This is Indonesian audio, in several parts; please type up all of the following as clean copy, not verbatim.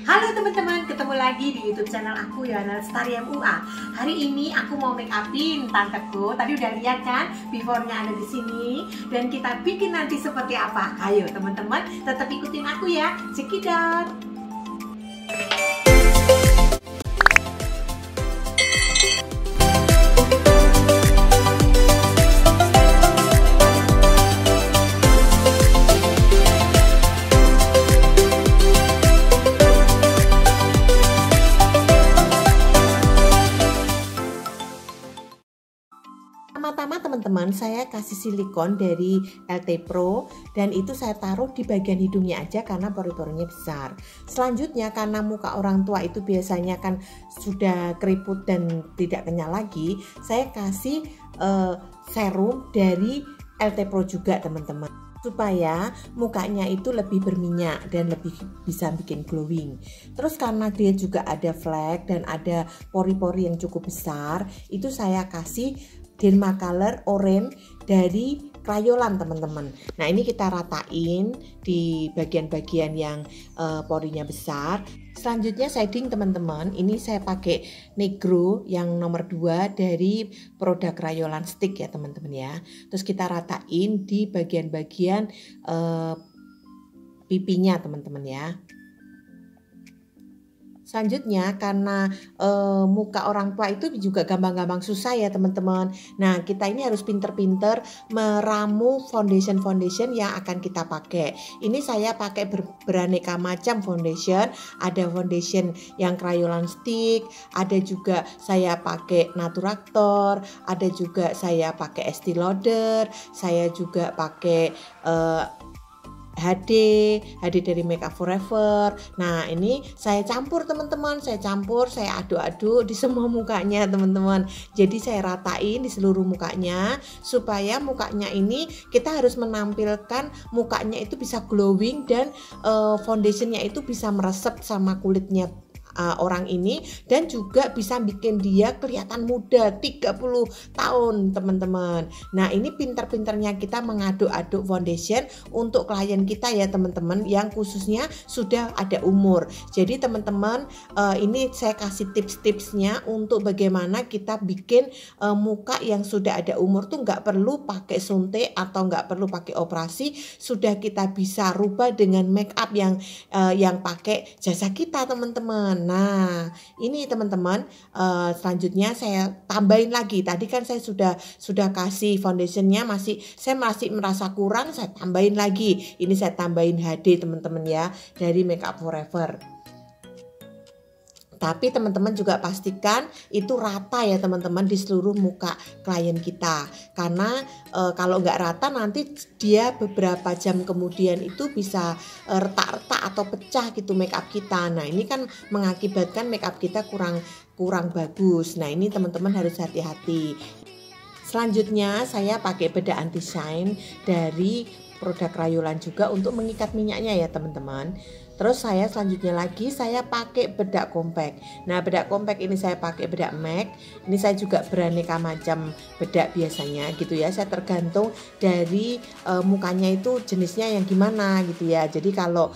Halo teman-teman, ketemu lagi di YouTube channel aku Yana Lestari MUA. Hari ini aku mau make upin tanteku. Tadi udah lihat kan, before-nya ada di sini. Dan kita bikin nanti seperti apa? Ayo teman-teman, tetap ikutin aku ya. Check it out. Pertama-tama teman-teman, saya kasih silikon dari LT Pro dan itu saya taruh di bagian hidungnya aja karena pori-porinya besar. Selanjutnya karena muka orang tua itu biasanya kan sudah keriput dan tidak kenyal lagi, saya kasih serum dari LT Pro juga teman-teman, supaya mukanya itu lebih berminyak dan lebih bisa bikin glowing. Terus karena dia juga ada flek dan ada pori-pori yang cukup besar, itu saya kasih Dermacolor Orange dari Crayolan teman-teman. Nah ini kita ratain di bagian-bagian yang porinya besar. Selanjutnya shading teman-teman, ini saya pakai Negro yang nomor 2 dari produk Crayolan Stick ya teman-teman ya. Terus kita ratain di bagian-bagian pipinya teman-teman ya. Selanjutnya karena muka orang tua itu juga gampang-gampang susah ya teman-teman. Nah kita ini harus pinter-pinter meramu foundation yang akan kita pakai. Ini saya pakai beraneka macam foundation. Ada foundation yang Crayolan Stick, ada juga saya pakai Naturactor, ada juga saya pakai Estee Lauder, saya juga pakai HD dari Makeup Forever. Nah ini saya campur teman-teman, saya aduk-aduk di semua mukanya teman-teman. Jadi saya ratain di seluruh mukanya supaya mukanya ini kita harus menampilkan mukanya itu bisa glowing dan foundationnya itu bisa meresep sama kulitnya orang ini dan juga bisa bikin dia kelihatan muda 30 tahun teman-teman. Nah ini pinter-pinternya kita mengaduk-aduk foundation untuk klien kita ya teman-teman yang khususnya sudah ada umur. Jadi teman-teman ini saya kasih tips-tipsnya untuk bagaimana kita bikin muka yang sudah ada umur tuh nggak perlu pakai suntik atau nggak perlu pakai operasi, sudah kita bisa rubah dengan make up yang pakai jasa kita teman-teman. Nah ini teman-teman, selanjutnya saya tambahin lagi. Tadi kan saya sudah kasih foundationnya, saya masih merasa kurang, saya tambahin lagi. Ini saya tambahin HD teman-teman ya dari Makeup Forever. Tapi teman-teman juga pastikan itu rata ya teman-teman di seluruh muka klien kita. Karena kalau nggak rata nanti dia beberapa jam kemudian itu bisa retak-retak atau pecah gitu makeup kita. Nah ini kan mengakibatkan makeup kita kurang bagus. Nah ini teman-teman harus hati-hati. Selanjutnya saya pakai bedak anti shine dari produk Crayolan juga untuk mengikat minyaknya ya teman-teman. Terus selanjutnya lagi saya pakai bedak compact. Nah bedak compact ini saya pakai bedak MAC. Ini saya juga beraneka macam bedak biasanya gitu ya. Saya tergantung dari mukanya itu jenisnya yang gimana gitu ya. Jadi kalau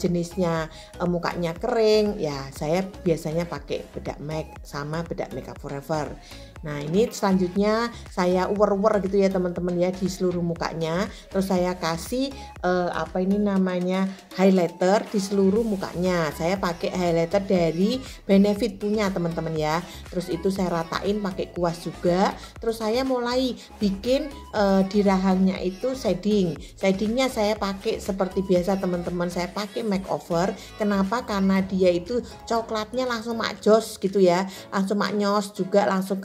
jenisnya mukanya kering ya saya biasanya pakai bedak MAC sama bedak Makeup Forever. Nah ini selanjutnya saya uwer-uwer gitu ya teman-teman ya di seluruh mukanya. Terus saya kasih apa ini namanya highlighter di seluruh mukanya. Saya pakai highlighter dari Benefit punya teman-teman ya. Terus itu saya ratain pakai kuas juga. Terus saya mulai bikin di rahangnya itu shadingnya saya pakai seperti biasa teman-teman, saya pakai makeover. Kenapa? Karena dia itu coklatnya langsung makjos gitu ya, langsung maknyos juga, langsung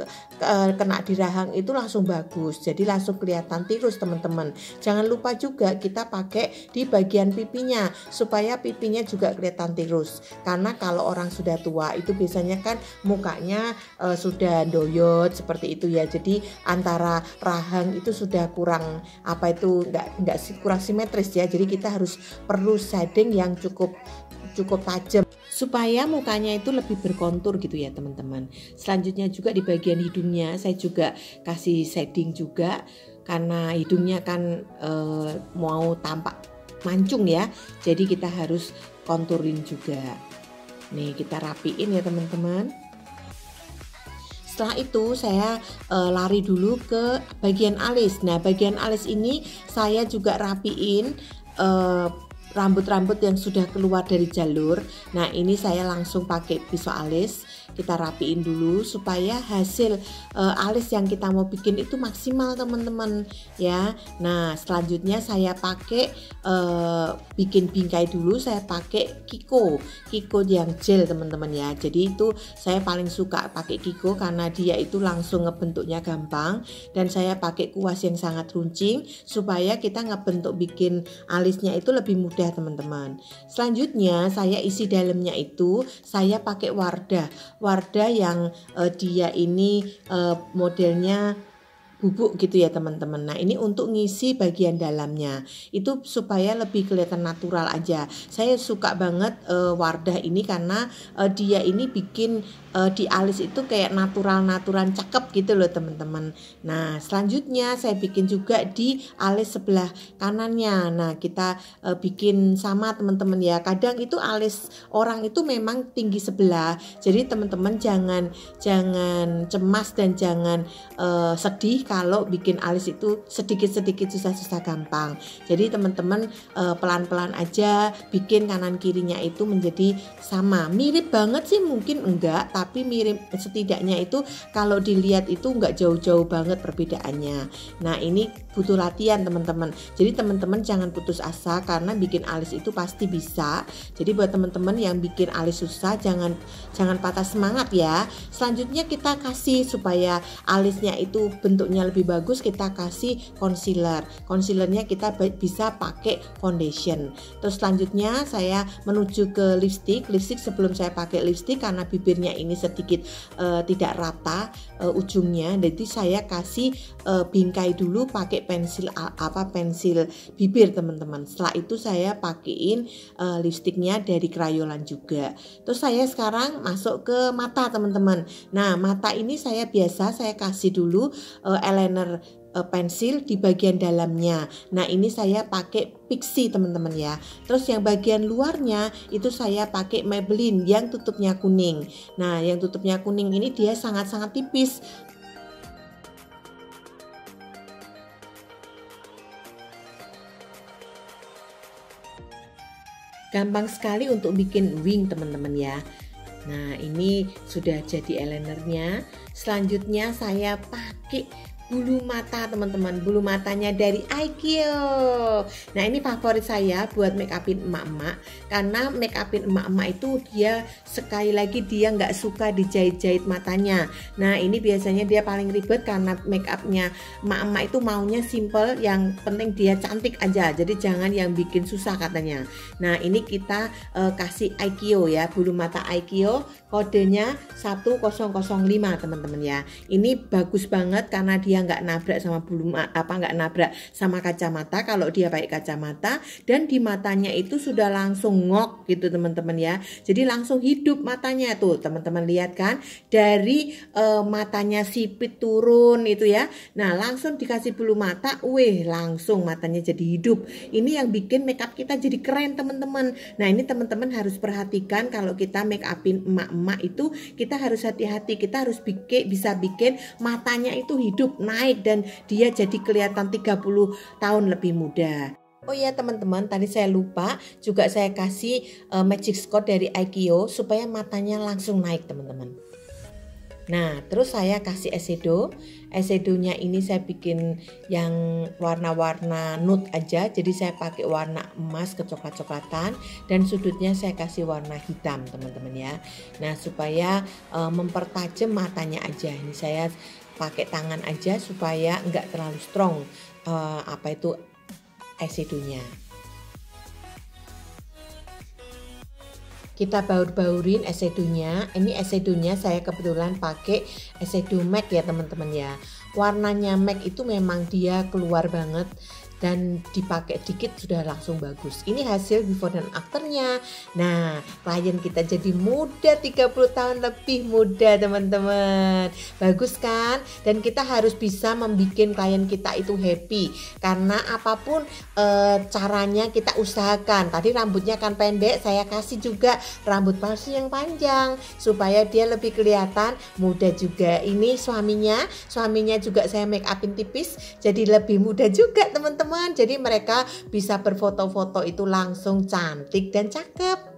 kena di rahang itu langsung bagus, jadi langsung kelihatan tirus teman-teman. Jangan lupa juga kita pakai di bagian pipinya supaya pipinya juga kelihatan tirus, karena kalau orang sudah tua itu biasanya kan mukanya sudah doyot seperti itu ya. Jadi antara rahang itu sudah kurang kurang simetris ya. Jadi kita harus perlu shading yang cukup tajam supaya mukanya itu lebih berkontur gitu ya teman-teman. Selanjutnya juga di bagian hidungnya saya juga kasih shading juga karena hidungnya kan mau tampak mancung ya, jadi kita harus konturin juga. Nih kita rapiin ya teman-teman. Setelah itu saya lari dulu ke bagian alis. Nah bagian alis ini saya juga rapiin rambut-rambut yang sudah keluar dari jalur. Nah ini saya langsung pakai pisau alis, kita rapiin dulu supaya hasil alis yang kita mau bikin itu maksimal teman-teman ya. Nah selanjutnya saya pakai bikin bingkai dulu, saya pakai Kiko yang gel teman-teman ya. Jadi itu saya paling suka pakai Kiko karena dia itu langsung ngebentuknya gampang, dan saya pakai kuas yang sangat runcing supaya kita ngebentuk bikin alisnya itu lebih mudah teman-teman. Selanjutnya saya isi dalamnya itu saya pakai Wardah yang dia ini modelnya bubuk gitu ya teman-teman. Nah ini untuk ngisi bagian dalamnya itu supaya lebih kelihatan natural aja. Saya suka banget Wardah ini karena dia ini bikin di alis itu kayak natural cakep gitu loh teman-teman. Nah selanjutnya saya bikin juga di alis sebelah kanannya. Nah kita bikin sama teman-teman ya. Kadang itu alis orang itu memang tinggi sebelah, jadi teman-teman jangan cemas dan jangan sedih kalau bikin alis itu sedikit-sedikit susah-susah gampang. Jadi teman-teman pelan-pelan aja bikin kanan kirinya itu menjadi sama. Mirip banget sih mungkin enggak, tapi mirip setidaknya itu kalau dilihat itu enggak jauh-jauh banget perbedaannya. Nah ini butuh latihan teman-teman. Jadi teman-teman jangan putus asa karena bikin alis itu pasti bisa. Jadi buat teman-teman yang bikin alis susah jangan patah semangat ya. Selanjutnya kita kasih supaya alisnya itu bentuknya lebih bagus, kita kasih concealernya kita bisa pakai foundation. Terus selanjutnya saya menuju ke lipstick sebelum saya pakai lipstick karena bibirnya ini sedikit tidak rata ujungnya, jadi saya kasih bingkai dulu pakai pensil bibir teman-teman. Setelah itu saya pakein lipstiknya dari Crayolan juga. Terus saya sekarang masuk ke mata teman-teman. Nah mata ini saya kasih dulu eyeliner pensil di bagian dalamnya. Nah ini saya pakai Pixi teman-teman ya. Terus yang bagian luarnya itu saya pakai Maybelline yang tutupnya kuning. Nah yang tutupnya kuning ini dia sangat-sangat tipis. Gampang sekali untuk bikin wing teman-teman ya. Nah ini sudah jadi eyelinernya. Selanjutnya saya pakai bulu mata teman-teman. Bulu matanya dari Aikyo. Nah ini favorit saya buat make upin emak-emak, karena make upin emak-emak itu dia sekali lagi dia nggak suka dijahit-jahit matanya. Nah ini biasanya dia paling ribet karena make upnya emak-emak itu maunya simple, yang penting dia cantik aja, jadi jangan yang bikin susah katanya. Nah ini kita kasih Aikyo ya, bulu mata Aikyo, kodenya 1005 teman-teman ya. Ini bagus banget karena dia nggak nabrak sama nggak nabrak sama kacamata kalau dia pakai kacamata, dan di matanya itu sudah langsung ngok gitu teman-teman ya. Jadi langsung hidup matanya tuh teman-teman, lihat kan dari matanya sipit turun itu ya. Nah langsung dikasih bulu mata, langsung matanya jadi hidup. Ini yang bikin make up kita jadi keren teman-teman. Nah ini teman-teman harus perhatikan kalau kita make upin emak-emak itu kita harus hati-hati, kita harus bisa bikin matanya itu hidup, naik, dan dia jadi kelihatan 30 tahun lebih muda. Oh ya teman-teman, tadi saya lupa juga saya kasih Magic Spot dari Aikyo supaya matanya langsung naik teman-teman. Nah terus saya kasih eyeshadownya ini saya bikin yang warna-warna nude aja, jadi saya pakai warna emas kecoklat-coklatan dan sudutnya saya kasih warna hitam teman-teman ya. Nah supaya mempertajam matanya aja, ini saya pakai tangan aja supaya enggak terlalu strong eyeshadownya. Kita baur-baurin eyeshadownya. Ini eyeshadownya saya kebetulan pakai eyeshadow MAC ya teman-teman ya. Warnanya MAC itu memang dia keluar banget dan dipakai dikit sudah langsung bagus. Ini hasil before dan afternya. Nah, klien kita jadi muda, 30 tahun lebih muda teman-teman. Bagus kan? Dan kita harus bisa membuat klien kita itu happy, karena apapun caranya kita usahakan. Tadi rambutnya kan pendek, saya kasih juga rambut palsu yang panjang supaya dia lebih kelihatan muda juga. Ini suaminya juga saya make upin tipis jadi lebih muda juga teman-teman. Jadi mereka bisa berfoto-foto itu langsung cantik dan cakep.